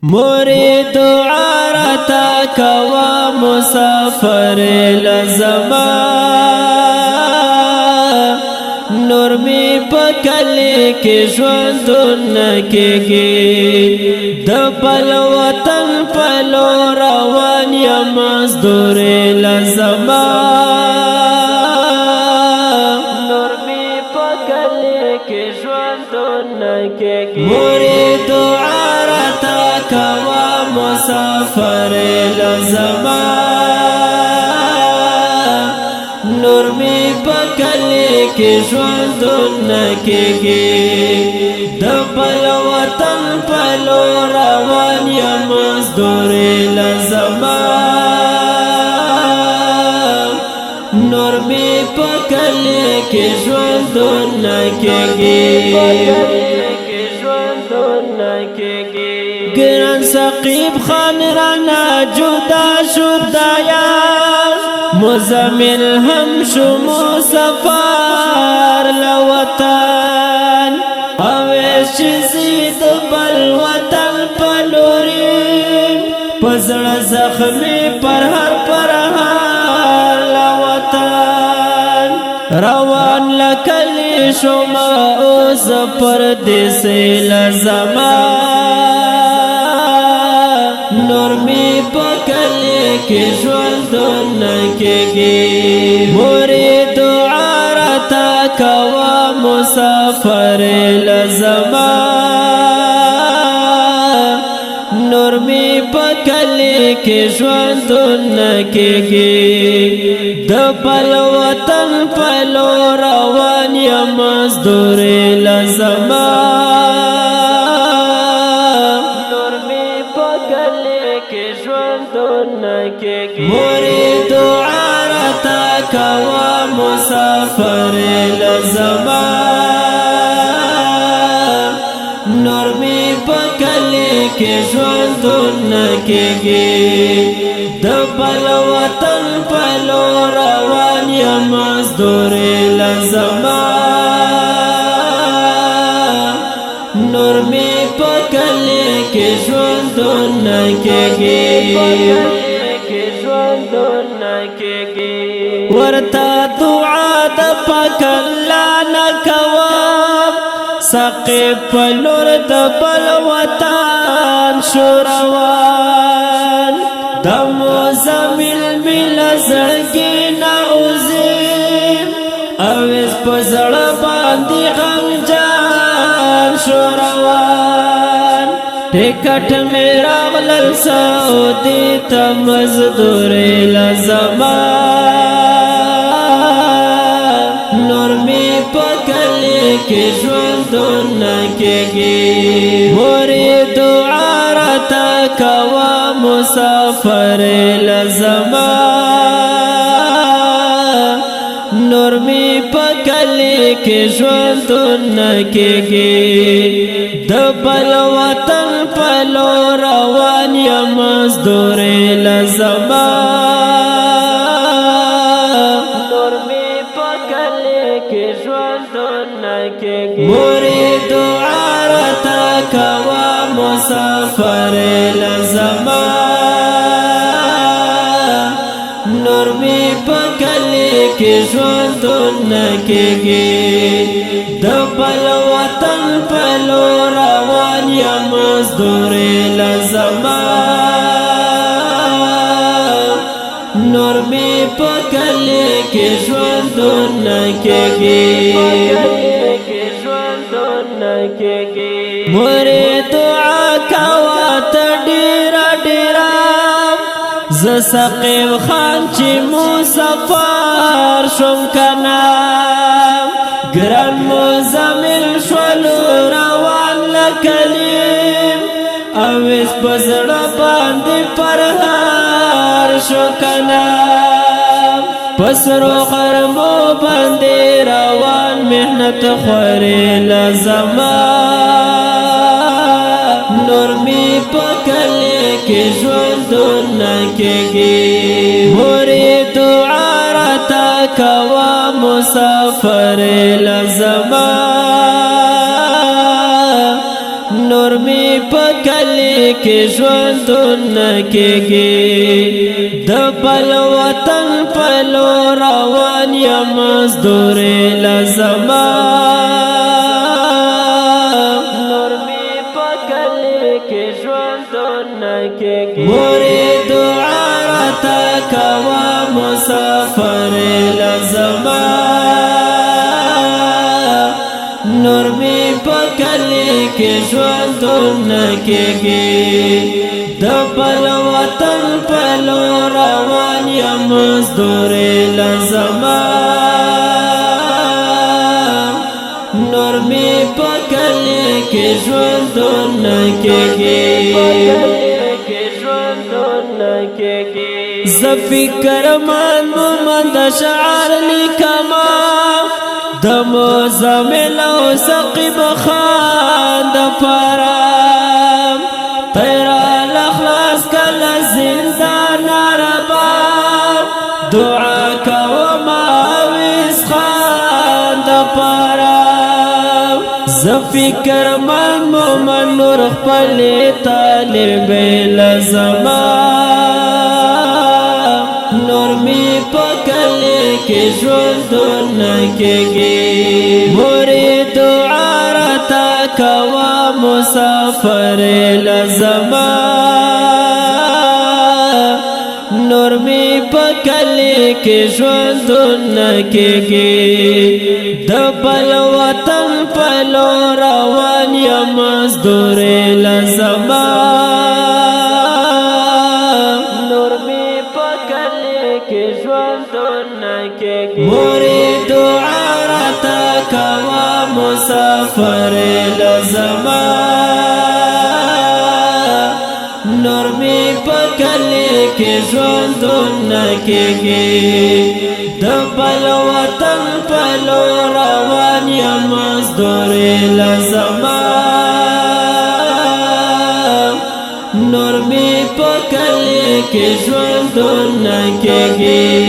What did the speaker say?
مرید عرتا کوا مسافر لزما نور می پکلی کی ژوندون کېږي د بل وطن پلو روان یم مزدور لزما نور می پکلی کی ژوندون کېږي مرید عرتا کوا مسافر لزما نور می پکلی کی ژوندون کېږي د بل وطن پلو روان یم مزدور لزما نور می پکلی کی ژوندون کېږي گران سقیب خان رانا جدا شدایا مزمل هم شو مسافر لوطن اویس چیزی د بل وطن پلوری پزړ زخمی پر هر لوطن روان لکلی شما اوس پردیس لزما نور می پکلی کی ژوندون کېږي مرید عرتا کوا مسافر لزما نور می پکلی کی ژوندون کېږي د بل وطن پلو روان یم مزدور لزما مرید عرتا کوا مسافر لزما نور می پکلی کی ژوندون کېږي د بل وطن پلو روان یم مزدور لزما نور می پکلی کی ژوندون کېږي ورتا دعا د پاک الله نکوم سقیب پلور د بل وطن شو روان د مزمل مل زړګي نعوذیم اویس پزړه باندې غمجان شو روان ټکټ میرا غلل سعودي ته مزدور لزما نور می پکلی کی ژوندون کېږي مرید عرتا کوا مسافر لزما نور می پکلی کی ژوندون کېږي د بل وطن پلو روان یم مزدور لزما نور می پکلی کی ژوندون کېږي مرید عرتا کوا مسافر لزما نور می پکلی کی ژوندون کېږي د بل وطن پلو روان یم مزدور لزما نور می پکلی کی ژوندون کېږي مرید دعا کوا ته ډیره ډیره ز سقیب خان چې مسافر شوم کنا ګران مزمل شولو روان لکلیم اویس پزړه باندې پر هر شو کنا پسرو غرمو باندې روان محنت خور لزما نور می پکلی کی ژوندون کېږي مرید عرتا کوا مسافر لزما نور می پکلی کې ژوندون کېږي د بل وطن په لور روان یم مزدور لزما نور می په کلی کې ژوندون کېږي مورې دعا راته کوه مسافر لزما نور می په کلی کې ژوندون کېږي د بل وطن په لور روان یم مزدور لزما نور می په کلی کې ژوندون کېږي ز فکر من شعر لیکما د مزمل او سقب خان د پرام تیرا لخلاص کل زندان ربا دعا کوم اویس خان د پرام ز فکر من مومن نور خپل طالب لزما نور می په کلی کې ژوندون کېږي مورې دعا راته کوه مسافر لزما نور می په کلی کې ژوندون کېږي د بل وطن په لور روان یم مزدور لزما مورې دعا راته کوه مسافر لزما نور می په کلی کې ژوندون کېږي د بل وطن په لور روان یم مزدور لزما نور می په کلی کې ژوندون کېږي